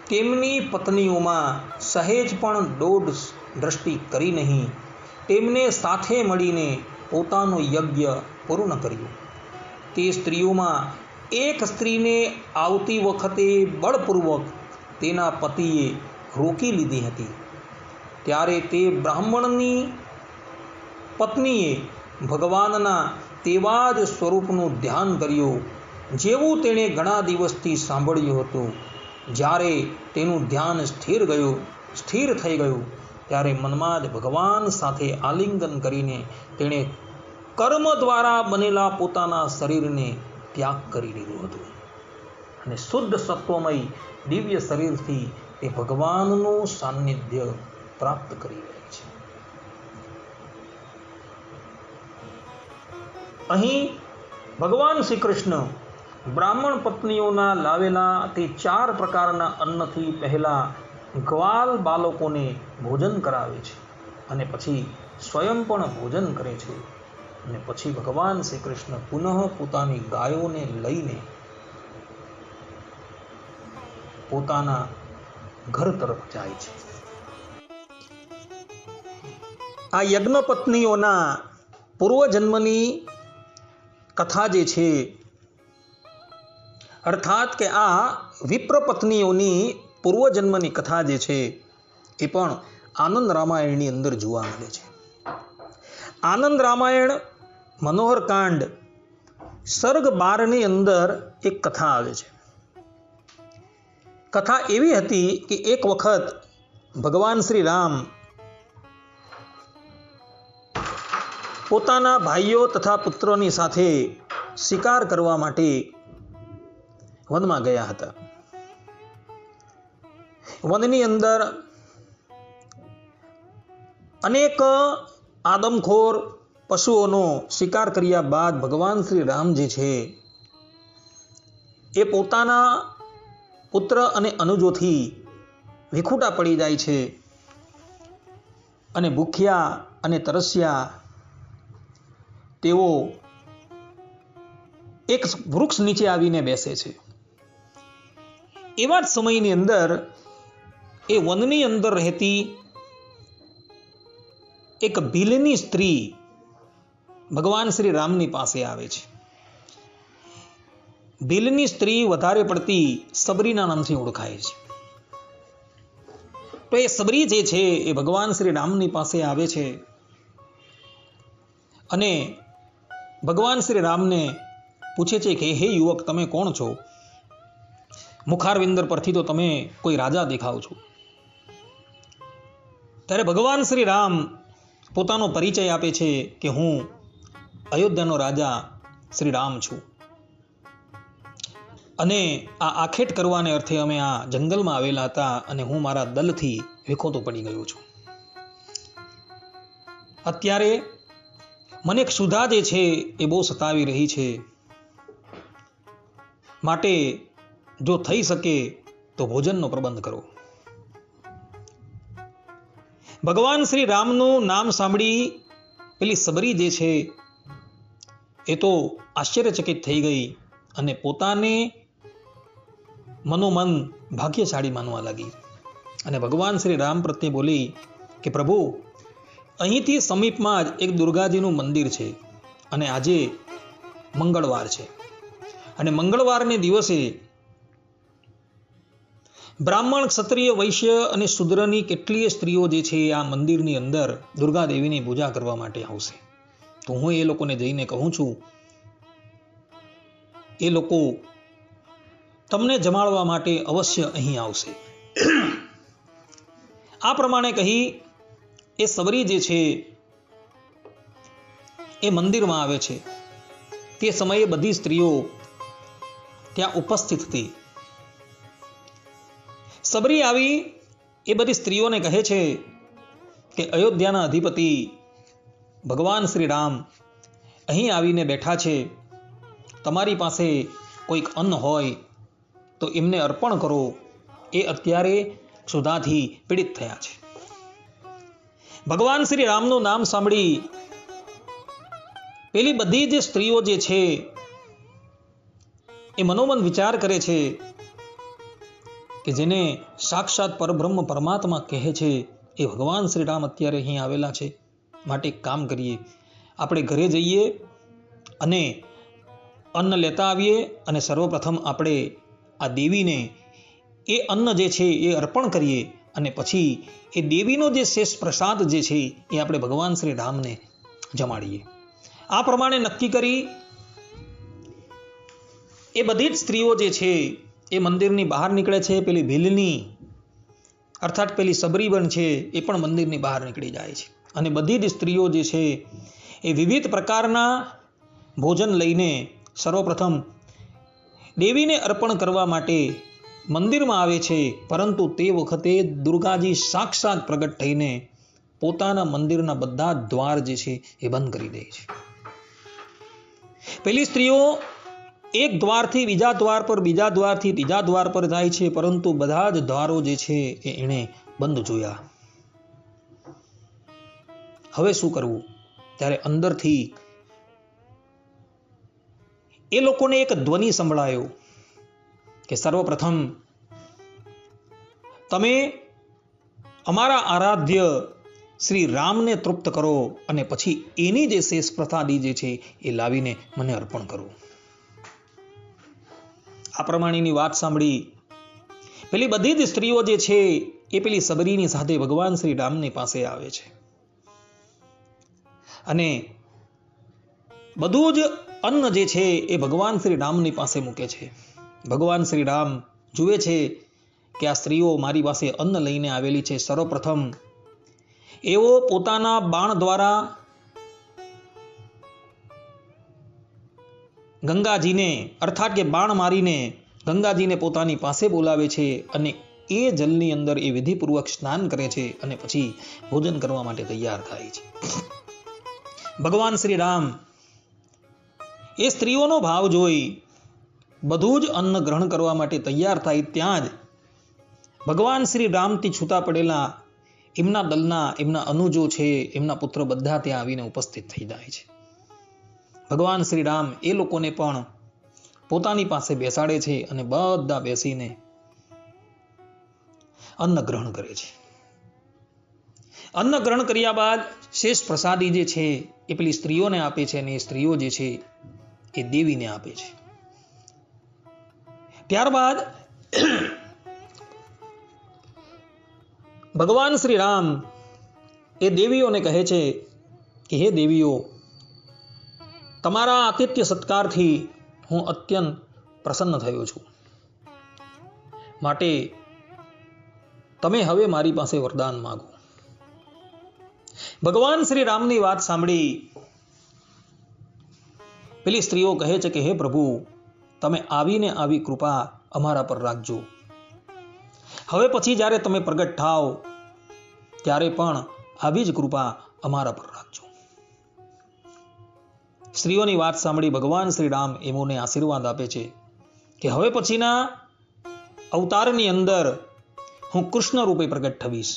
[SPEAKER 1] તેમની પત્નીઓમાં સહેજ પણ દોઢ દ્રષ્ટિ કરી નહીં. તેમને સાથે મળીને પોતાનો યજ્ઞ પૂર્ણ કર્યો. તે સ્ત્રીઓમાં એક સ્ત્રીને આવતી વખતે બળપૂર્વક તેના પતિએ રોકી લીધી હતી. ત્યારે તે બ્રાહ્મણની પત્નીએ ભગવાનના તેવા જ સ્વરૂપનું ધ્યાન કર્યું જેવું તેણે ઘણા દિવસથી સાંભળ્યું હતું. જ્યારે તેનું ધ્યાન સ્થિર થઈ ગયું ત્યારે મનમાં જ ભગવાન સાથે આલિંગન કરીને તેણે કર્મ દ્વારા બનેલા પોતાના શરીરને ત્યાગ કરી દીધું હતું અને શુદ્ધ સત્વમય દિવ્ય શરીરથી તે ભગવાનનું સાનિધ્ય પ્રાપ્ત કરી રહી છે. અહીં ભગવાન શ્રી કૃષ્ણ બ્રાહ્મણ પત્નીઓના લાવેલા તે 4 પ્રકારના અન્નથી પહેલા ગ્વાલ બાળકોને ભોજન કરાવે છે અને પછી સ્વયં પણ ભોજન કરે છે. અને પછી ભગવાન શ્રી કૃષ્ણ પુનઃ પોતાની ગાયોને લઈને પોતાના ઘર તરફ જાય છે. આ યજ્ઞપત્નીઓના પૂર્વજન્મની કથા જે છે, અર્થાત કે આ વિપ્ર પત્નીઓની પૂર્વજન્મની કથા જે છે એ પણ આનંદ રામાયણની અંદર જોવા મળે છે. આનંદ રામાયણ મનોહર કાંડ સર્ગ 12 અંદર એક કથા આવે છે. કથા એવી હતી કે એક વખત ભગવાન શ્રી રામ પોતાના ભાઈઓ તથા પુત્રોની સાથે શિકાર કરવા માટે વનમાં ગયા હતા. વનની અંદર અનેક આદમખોર પશુઓનો શિકાર કર્યા બાદ ભગવાન શ્રી રામ જે છે એ પોતાના પુત્ર અને અનુજોથી વિખૂટા પડી જાય છે અને ભૂખ્યા અને તરસ્યા તેઓ એક વૃક્ષ નીચે આવીને બેસે છે. એવા જ સમયની અંદર એ વનની અંદર રહેતી એક ભીલની સ્ત્રી ભગવાન શ્રી રામની પાસે આવે છે. ભીલની સ્ત્રી વધારે પડતી સબરીના નામથી ઓળખાય છે. તો એ સબરી જે છે એ ભગવાન શ્રી રામની પાસે આવે છે અને ભગવાન શ્રી રામને પૂછે છે કે હે યુવક, તમે કોણ છો? મુખારવિંદર પરથી તો તમે કોઈ રાજા દેખાવ છો. ત્યારે ભગવાન શ્રી રામ પોતાનો પરિચય આપે છે કે હું અયોધ્યાનો રાજા શ્રી રામ છું અને આ આખેટ કરવાને અર્થે અમે આ જંગલમાં આવેલા હતા અને હું મારા દલથી વિખોતો પડી ગયો છું. અત્યારે મને ક્ષુધા જે છે એ બહુ સતાવી રહી છે, માટે જો થઈ શકે તો ભોજનનો પ્રબંધ કરો. ભગવાન શ્રી રામનું નામ સાંભળી પેલી સબરી જે છે એ તો આશ્ચર્યચકિત થઈ ગઈ અને પોતાને મનોમન ભાગ્યશાળી માનવા લાગી અને ભગવાન શ્રી રામ પ્રત્યે બોલી કે પ્રભુ, અહીંથી સમીપમાં જ એક દુર્ગાજીનું મંદિર છે અને આજે મંગળવાર છે અને મંગળવારને દિવસે બ્રાહ્મણ, ક્ષત્રિય, વૈશ્ય અને શૂદ્રની કેટલીય સ્ત્રીઓ જે છે આ મંદિરની અંદર દુર્ગા દેવીની પૂજા કરવા માટે આવશે. તો હું એ લોકોને જઈને કહું છું એ લોકો તમને જમાડવા માટે અવશ્ય અહીં આવશે. આ પ્રમાણે કહી એ સબરી જે છે એ મંદિરમાં આવે છે. તે સમયે બધી સ્ત્રીઓ ત્યાં ઉપસ્થિત હતી. સબરી આવી એ બધી સ્ત્રીઓને કહે છે કે અયોધ્યાના અધિપતિ ભગવાન શ્રી રામ અહીં આવીને બેઠા છે. તમારી પાસે કોઈક અન્ન હોય તો એમને અર્પણ કરો. એ અત્યારે ક્ષુધાથી પીડિત થયા છે. ભગવાન શ્રી રામનું નામ સાંભળી પેલી બધી જે સ્ત્રીઓ જે છે એ મનોમન વિચાર કરે છે કે જેને સાક્ષાત પરબ્રહ્મ પરમાત્મા કહે છે એ ભગવાન શ્રી રામ અત્યારે અહીં આવેલા છે. માટે એક કામ કરીએ, આપણે ઘરે જઈએ અને અન્ન લેતા આવીએ અને સર્વપ્રથમ આપણે આ દેવીને એ અન્ન જે છે એ અર્પણ કરીએ અને પછી એ દેવીનો જે શેષ પ્રસાદ જે છે એ આપણે ભગવાન શ્રી રામને જમાડીએ. આ પ્રમાણે નક્કી કરી એ બધી જ સ્ત્રીઓ જે છે એ મંદિરની બહાર નીકળે છે. પેલી ભીલની અર્થાત પેલી સબરીબન છે એ પણ મંદિરની બહાર નીકળી જાય છે અને બધી જ સ્ત્રીઓ જે છે એ વિવિધ પ્રકારના ભોજન લઈને સર્વપ્રથમ દેવીને અર્પણ કરવા માટે મંદિરમાં આવે છે. પરંતુ તે વખતે દુર્ગાજી સાક્ષાત પ્રગટ થઈને પોતાના મંદિરના બધા દ્વાર જે છે એ બંધ કરી દે છે. પેલી સ્ત્રીઓ એક દ્વારથી બીજા દ્વાર પર, બીજા દ્વારથી ત્રીજા દ્વાર પર જાય છે, પરંતુ બધા જ દ્વારો જે છે એ એણે બંધ જોયા. હવે શું કરવું? ત્યારે અંદરથી એ લોકોને એક ધ્વનિ સંભળાયો કે સર્વપ્રથમ તમે અમારા આરાધ્ય શ્રી રામને તૃપ્ત કરો અને પછી એની જે શેષ પ્રસાદી જે છે એ લાવીને મને અર્પણ કરો. આ પ્રમાણેની વાત સાંભળી પેલી બધી જ સ્ત્રીઓ જે છે એ પેલી સબરીની સાથે ભગવાન શ્રી રામની પાસે આવે છે અને બધું જ અન્ન જે છે એ ભગવાન શ્રી રામની પાસે મૂકે છે. ભગવાન શ્રી રામ જુએ છે કે આ સ્ત્રીઓ મારી પાસે અન્ન લઈને આવેલી છે. સર્વપ્રથમ એવો પોતાના બાણ દ્વારા ગંગાજીને અર્થાત કે બાણ મારીને ગંગાજીને પોતાની પાસે બોલાવે છે અને એ જલની અંદર એ વિધિપૂર્વક સ્નાન કરે છે અને પછી ભોજન કરવા માટે તૈયાર થાય છે. ભગવાન શ્રી રામ એ સ્ત્રીઓનો ભાવ જોઈ બધું જ અન્ન ગ્રહણ કરવા માટે તૈયાર થાય ત્યાં જ ભગવાન શ્રી રામથી છૂટા પડેલા એમના દલના એમના અનુજો છે, એમના પુત્ર બધા ત્યાં આવીને ઉપસ્થિત થઈ જાય છે. ભગવાન શ્રી રામ એ લોકોને પણ પોતાની પાસે બેસાડે છે અને બધા બેસીને અન્ન ગ્રહણ કરે છે. અન્ન ગ્રહણ કર્યા બાદ શેષ પ્રસાદી જે છે એ પેલી સ્ત્રીઓને આપે છે અને એ સ્ત્રીઓ જે છે એ દેવીને આપે છે. ત્યારબાદ ભગવાન શ્રી રામ એ દેવીઓને કહે છે કે હે દેવીઓ, તમારા આતિથ્ય સત્કારથી હું અત્યંત પ્રસન્ન થયો છું, માટે તમે હવે મારી પાસે વરદાન માંગો. ભગવાન શ્રી રામની વાત સાંભળી પેલી સ્ત્રીઓ કહે છે કે હે પ્રભુ, તમે આવીને આવી કૃપા અમારા પર રાખજો. હવે પછી જ્યારે તમે પ્રગટ થાઓ ત્યારે પણ આવી જ કૃપા અમારા પર રાખજો. સ્ત્રીઓની વાત સાંભળી ભગવાન શ્રી રામ એમોને આશીર્વાદ આપે છે કે હવે પછીના અવતારની અંદર હું કૃષ્ણ રૂપે પ્રગટ થવીશ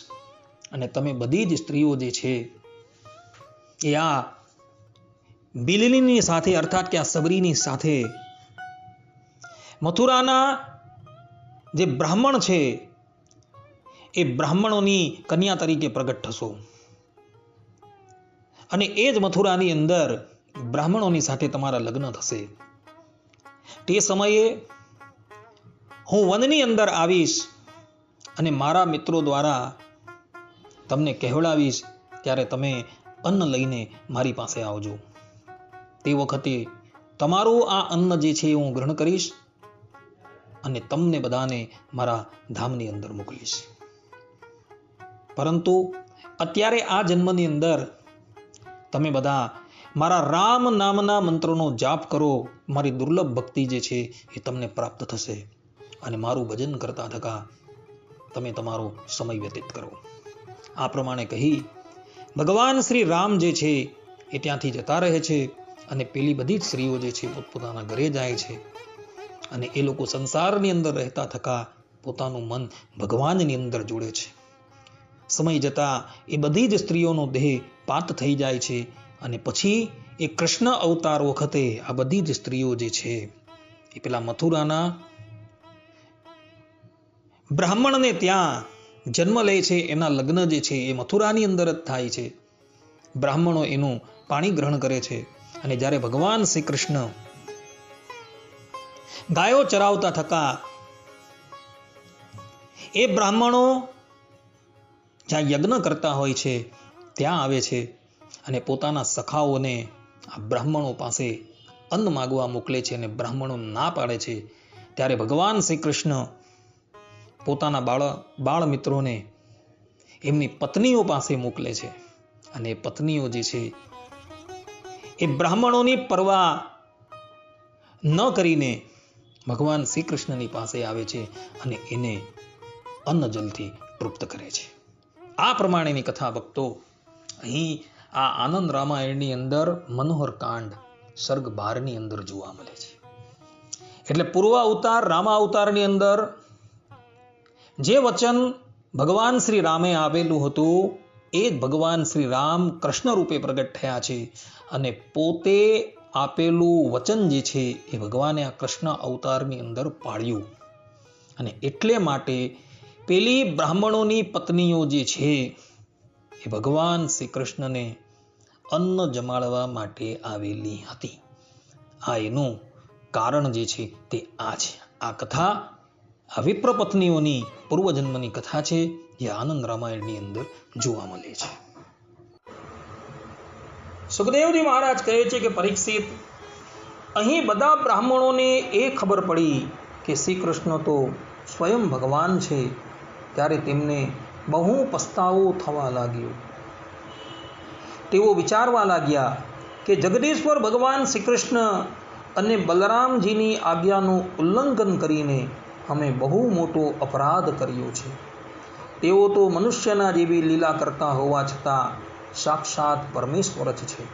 [SPEAKER 1] અને તમે બધી જ સ્ત્રીઓ જે છે એ આ બિલનીની સાથે અર્થાત કે આ સબરીની સાથે મથુરાના જે બ્રાહ્મણ છે એ બ્રાહ્મણોની કન્યા તરીકે પ્રગટ થશો અને એ જ મથુરાની અંદર બ્રાહ્મણોની સાથે તમારા લગ્ન થશે. તે સમયે હું વનની અંદર આવીશ અને મારા મિત્રો દ્વારા તમને કહેવડાવીશ, ત્યારે તમે અન્ન લઈને મારી પાસે આવજો. તે વખતે તમારું આ અન્ન જે છે હું ગ્રહણ કરીશ અને તમને બધાને મારા ધામની અંદર મોકલીશ. પરંતુ અત્યારે આ જન્મની અંદર તમે બધા મારા રામ નામના મંત્રનો જાપ કરો, મારી દુર્લભ ભક્તિ જે છે એ તમને પ્રાપ્ત થશે અને મારું ભજન કરતા થકા તમે તમારો સમય વ્યતીત કરો. આ પ્રમાણે કહી ભગવાન શ્રી રામ જે છે એ ત્યાંથી જતા રહે છે અને પેલી બધી જ સ્ત્રીઓ જે છે પોતપોતાના ઘરે જાય છે અને એ લોકો સંસારની અંદર રહેતા થકા પોતાનું મન ભગવાનની અંદર જોડે છે. સમય જતા એ બધી જ સ્ત્રીઓનો દેહ પાત થઈ જાય છે અને પછી એ કૃષ્ણ અવતાર વખતે આ બધી જ સ્ત્રીઓ જે છે એ પેલા મથુરાના બ્રાહ્મણને ત્યાં જન્મ લે છે. એના લગ્ન જે છે એ મથુરાની અંદર જ થાય છે. બ્રાહ્મણો એનું પાણી ગ્રહણ કરે છે અને જ્યારે ભગવાન શ્રી કૃષ્ણ ગાયો ચરાવતા થકા એ બ્રાહ્મણો જ્યાં યજ્ઞ કરતા હોય છે ત્યાં આવે છે અને પોતાના સખાઓને આ બ્રાહ્મણો પાસે અન્ન માગવા મોકલે છે અને બ્રાહ્મણો ના પાડે છે. ત્યારે ભગવાન શ્રી કૃષ્ણ પોતાના બાળ મિત્રોને એમની પત્નીઓ પાસે મોકલે છે અને પત્નીઓ જે છે એ બ્રાહ્મણોની પરવા ન કરીને ભગવાન શ્રી કૃષ્ણની પાસે આવે છે અને એને અન્ન જલથી તૃપ્ત કરે છે. આ પ્રમાણેની કથા ભક્તો અહીં આ આનંદ રામાયણની અંદર મનોહર કાંડ સર્ગ 12ની અંદર જોવા મળે છે. એટલે પૂર્વ અવતાર રામા અવતારની અંદર જે વચન ભગવાન શ્રી રામે આવેલું હતું એ જ ભગવાન શ્રી રામ કૃષ્ણ રૂપે પ્રગટ થયા છે અને પોતે આપેલું વચન જે છે એ ભગવાને આ કૃષ્ણ અવતારની અંદર પાળ્યું અને એટલે માટે પેલી બ્રાહ્મણોની પત્નીઓ જે છે એ ભગવાન શ્રી કૃષ્ણને અન્ન જમાડવા માટે આવેલી હતી. આ એનું કારણ જે છે તે આ છે. આ કથા આ વિપ્ર પત્નીઓની પૂર્વજન્મની કથા છે જે આનંદ રામાયણની અંદર જોવા મળે છે. સુખદેવજી મહારાજ કહે છે કે પરીક્ષિત, અહીં બધા બ્રાહ્મણોને એ ખબર પડી કે શ્રી કૃષ્ણ તો સ્વયં ભગવાન છે ત્યારે તેમને બહુ પસ્તાવો થવા લાગ્યો. તેઓ વિચારવા લાગ્યા કે જગદીશ્વર ભગવાન શ્રી કૃષ્ણ અને બલરામજીની આજ્ઞાનું ઉલ્લંઘન કરીને અમે બહુ મોટો અપરાધ કર્યો છે. તેઓ તો મનુષ્યના જેવી લીલા કરતા હોવા છતાં સાક્ષાત પરમેશ્વર જ છે.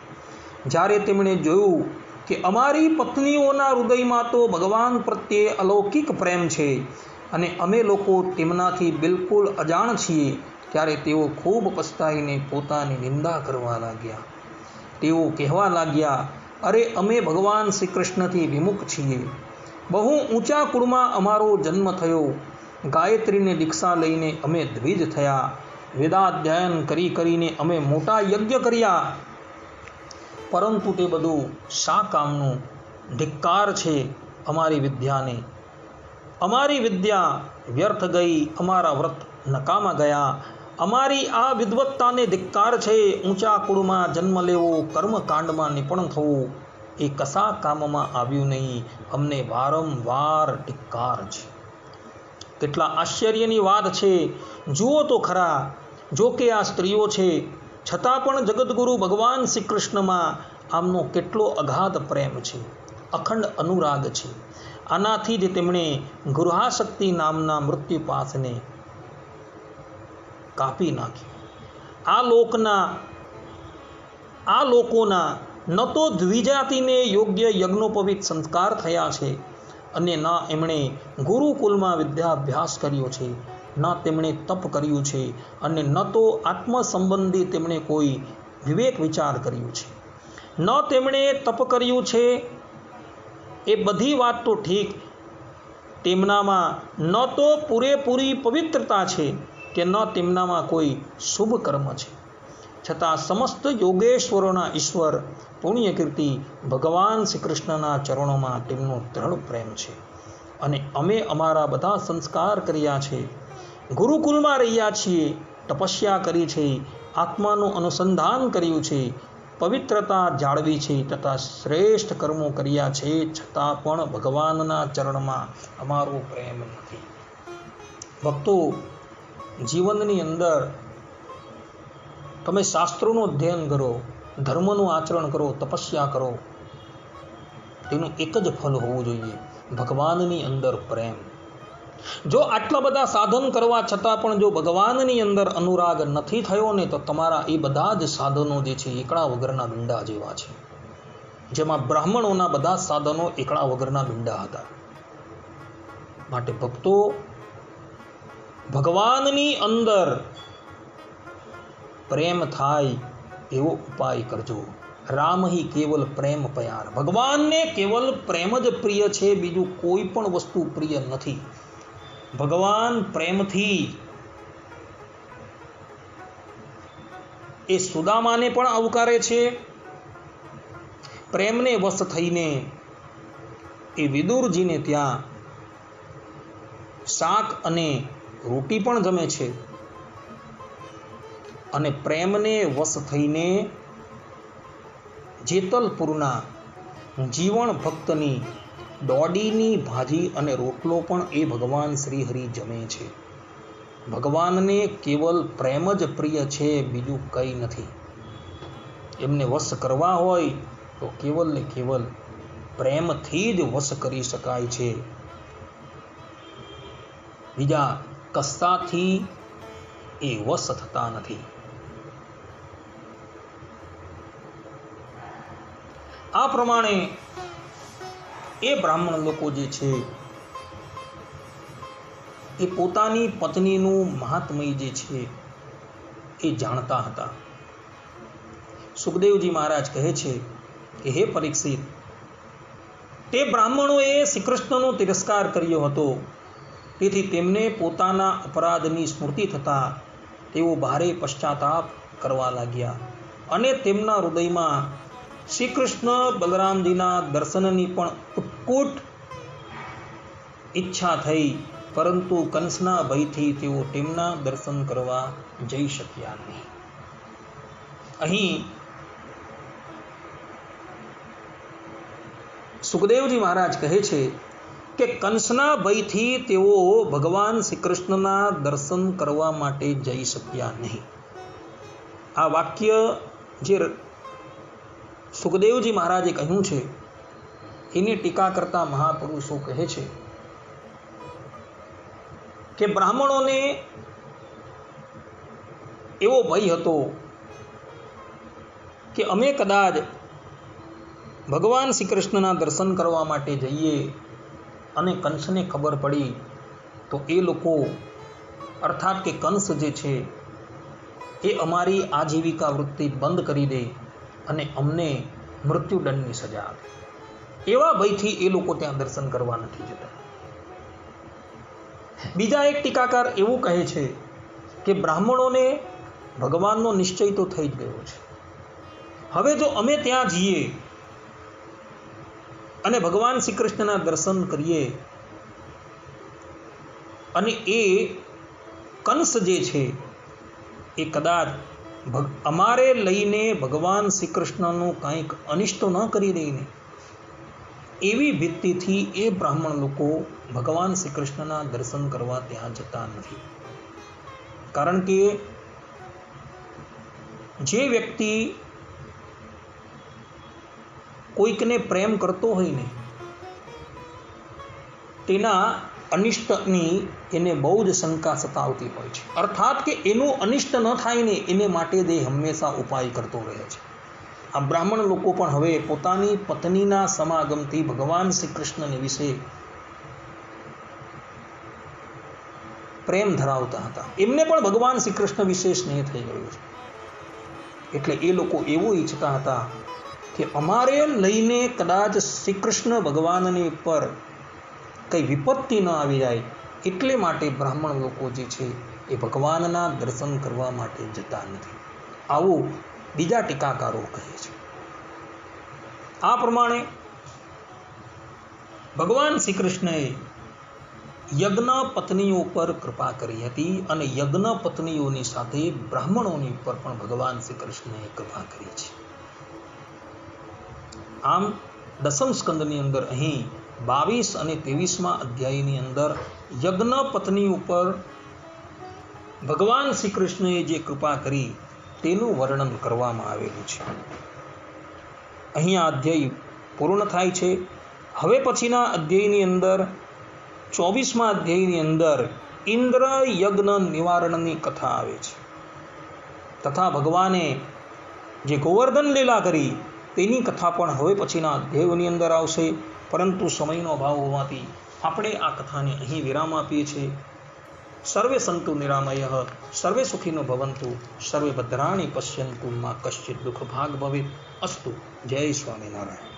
[SPEAKER 1] જ્યારે તેમણે જોયું કે અમારી પત્નીઓના હૃદયમાં તો ભગવાન પ્રત્યે અલૌકિક પ્રેમ છે અને અમે લોકો તેમનાથી બિલકુલ અજાણ છીએ, ત્યારે તેઓ ખૂબ પસ્તાઈને પોતાની નિંદા કરવા લાગ્યા. તેઓ કહેવા લાગ્યા, અરે અમે ભગવાન શ્રી કૃષ્ણથી વિમુખ છીએ. બહુ ઊંચા કુળમાં અમારો જન્મ થયો. ગાયત્રીને દીક્ષા લઈને અમે દ્વિજ થયા. વેદાધ્યયન કરીને અમે મોટા યજ્ઞ કર્યા. પરંતુ તે બધું શા કામનું? ધિક્કાર છે અમારી વિદ્યાને. અમારી વિદ્યા વ્યર્થ ગઈ, અમારા વ્રત નકામા ગયા. અમારી આ વિદ્વત્તાને ધિક્કાર છે. ઊંચા કુળમાં જન્મ લેવો, કર્મકાંડમાં નિપુણ થવું એ કશા કામમાં આવ્યું નહીં. અમને વારંવાર ધિક્કાર છે. કેટલા આશ્ચર્યની વાત છે. જુઓ તો ખરા. જો કે આ સ્ત્રીઓ છે, છતાં પણ જગતગુરુ ભગવાન શ્રી કૃષ્ણમાં આમનો કેટલો અગાધ પ્રેમ છે, અખંડ અનુરાગ છે. આનાથી જ તેમણે ગૃહાશક્તિ નામના મૃત્યુપાશને કાપી નાખી. આ લોકોના ન તો દ્વિજાતિને યોગ્ય યજ્ઞોપવિત સંસ્કાર થયા છે, અને ન એમણે ગુરુકુલમાં વિદ્યાભ્યાસ કર્યો છે, ન તેમણે તપ કર્યું છે, અને ન તો આત્મ સંબંધી તેમણે કોઈ વિવેક વિચાર કર્યું છે. ન તેમણે તપ કર્યું છે. એ બધી વાત તો ઠીક, તેમનામાં ન તો પૂરેપૂરી પવિત્રતા છે કે ન તેમનામાં કોઈ શુભ કર્મ છે. છતાં સમસ્ત યોગેશ્વરોના ઈશ્વર પુણ્યકીર્તિ ભગવાન શ્રી કૃષ્ણના ચરણોમાં તેમનો દ્રઢ પ્રેમ છે. અને અમે અમારા બધા સંસ્કાર કર્યા છે, ગુરુકુલમાં રહ્યા છીએ, તપસ્યા કરી છે, આત્માનું અનુસંધાન કર્યું છે, પવિત્રતા જાળવી છે, તથા શ્રેષ્ઠ કર્મો કર્યા છે, છતાં પણ ભગવાનના ચરણમાં અમારો પ્રેમ નથી. ભક્તો, જીવનની અંદર તમે શાસ્ત્રોનું અધ્યયન કરો, ધર્મનું આચરણ કરો, તપસ્યા કરો, તેનું એક જ ફલ હોવું જોઈએ, ભગવાનની અંદર પ્રેમ. જો આટલા બધા સાધન કરવા છતાં પણ જો ભગવાનની અંદર અનુરાગ નથી થયો ને, તો તમારા એ બધા જ સાધનો જે છે એકડા વગરના બિંડા જેવા છે. જેમાં બ્રાહ્મણોના બધા સાધનો એકડા વગરના બિંડા હતા. માટે ભક્તો, ભગવાનની અંદર પ્રેમ થાય એવો ઉપાય કરજો. રામ હી કેવલ પ્રેમ પ્યાર. ભગવાનને કેવલ પ્રેમ જ પ્રિય છે, બીજું કોઈ પણ વસ્તુ પ્રિય નથી. ભગવાન પ્રેમથી એ સુદામાને પણ આવકારે છે. પ્રેમને વશ થઈને એ વિદુરજીને ત્યાં શાક અને રોટી પણ જમે છે. અને પ્રેમને વશ થઈને જેતલપુરના જીવણ ભક્તની દોડીની ભાજી અને રોટલો પણ એ ભગવાન શ્રી હરિ જમે છે. ભગવાનને કેવલ પ્રેમ જ પ્રિય છે, બીજું કંઈ નથી. એમને વશ કરવા હોય તો કેવલ ને કેવલ પ્રેમથી જ વશ કરી શકાય છે. બીજા કશાથી એ વશ થતા નથી. આ પ્રમાણે એ બ્રાહ્મણ લોકો જે છે એ પોતાની પત્નીનું મહાત્મય જે છે એ જાણતા હતા. સુખદેવજી મહારાજ કહે છે કે હે પરીક્ષિત, તે બ્રાહ્મણોએ શ્રી કૃષ્ણનો તિરસ્કાર કર્યો હતો, તેથી તેમને પોતાના અપરાધની સ્મૃતિ થતાં તેઓ ભારે પશ્ચાતાપ કરવા લાગ્યા, અને તેમના હૃદયમાં શ્રી કૃષ્ણ બલરામજીના દર્શનની પણ ઉત્કટ ઈચ્છા થઈ, પરંતુ કંસના ભયથી તેઓ તેમના દર્શન કરવા જઈ શક્યા નહીં. અહીં સુખદેવજી મહારાજ કહે છે કે કંસના ભયથી તેઓ ભગવાન શ્રી કૃષ્ણના દર્શન કરવા માટે જઈ શક્યા નહીં. આ વાક્ય જે સુખદેવજી મહારાજે કહ્યું છે એની ટીકા કરતા મહાપુરુષો કહે છે કે બ્રાહ્મણોને એવો ભય હતો કે અમે કદાચ ભગવાન શ્રી કૃષ્ણના દર્શન કરવા માટે જઈએ અને કંસને ખબર પડી તો એ લોકો અર્થાત કે કંસ જે છે એ અમારી આજીવિકા વૃત્તિ બંધ કરી દે અને અમને મૃત્યુદંડની સજા આપે. એવા ભયથી એ લોકો ત્યાં દર્શન કરવા નથી જતા. બીજા એક ટીકાકાર એવું કહે છે કે બ્રાહ્મણોને ભગવાનનો નિશ્ચય તો થઈ જ ગયો છે. હવે જો અમે ત્યાં જઈએ અને ભગવાન શ્રી કૃષ્ણના દર્શન કરીએ અને એ કંસ જે છે એ કદાચ અમારે લઈને ભગવાન શ્રી કૃષ્ણનું કંઈક અનિષ્ટ ન કરી દઈને, એવી ભીતિથી એ બ્રાહ્મણ લોકો ભગવાન શ્રી કૃષ્ણના દર્શન કરવા ત્યાં જતા નથી. કારણ કે જે વ્યક્તિ કોઈકને પ્રેમ કરતો હોય ને, તેના અનિષ્ટની એને બહુ જ શંકા સતાવતી હોય છે. અર્થાત કે એનું અનિષ્ટ ન થાય ને એને માટે તે હંમેશા ઉપાય કરતો રહે છે. આ બ્રાહ્મણ લોકો પણ હવે પોતાની પત્નીના સમાગમથી ભગવાન શ્રી કૃષ્ણને વિશે પ્રેમ ધરાવતા હતા. એમને પણ ભગવાન શ્રી કૃષ્ણ વિશે સ્નેહ થઈ ગયો છે. એટલે એ લોકો એવું ઈચ્છતા હતા કે અમારે લઈને કદાચ શ્રી કૃષ્ણ ભગવાનની પર કંઈ વિપત્તિ ન આવી જાય, એટલે માટે બ્રાહ્મણ લોકો જે છે એ ભગવાનના દર્શન કરવા માટે જતા નથી. આવું બીજા ટીકાકારો કહે છે. આ પ્રમાણે ભગવાન શ્રી કૃષ્ણએ યજ્ઞ પત્નીઓ પર કૃપા કરી હતી અને યજ્ઞ પત્નીઓની સાથે બ્રાહ્મણોની પર પણ ભગવાન શ્રી કૃષ્ણએ કૃપા કરી છે. આમ દસમ સ્કંદની અંદર અહીં 22 અને 23મા અધ્યાયની અંદર યજ્ઞ પત્ની ઉપર ભગવાન શ્રી કૃષ્ણએ જે કૃપા કરી તેનું વર્ણન કરવામાં આવેલું છે. અહીં આ અધ્યાય પૂર્ણ થાય છે. હવે પછીના અધ્યાયની અંદર 24મા અધ્યાયની અંદર ઇન્દ્ર યજ્ઞ નિવારણની કથા આવે છે તથા ભગવાને જે ગોવર્ધન લીલા કરી તેની કથા પણ હવે પછીના અધ્યાયોની અંદર આવશે. પરંતુ સમયનો અભાવ હોવાથી આપણે આ કથાને અહીં વિરામ આપીએ છીએ. સર્વે સંતુ નિરામયઃ, સર્વે સુખીનો ભવંતુ, સર્વે ભદ્રાણી પશ્યંતુ, મા કશ્ચિત દુઃખ ભાગ ભવેત. અસ્તુ. જય સ્વામિનારાયણ.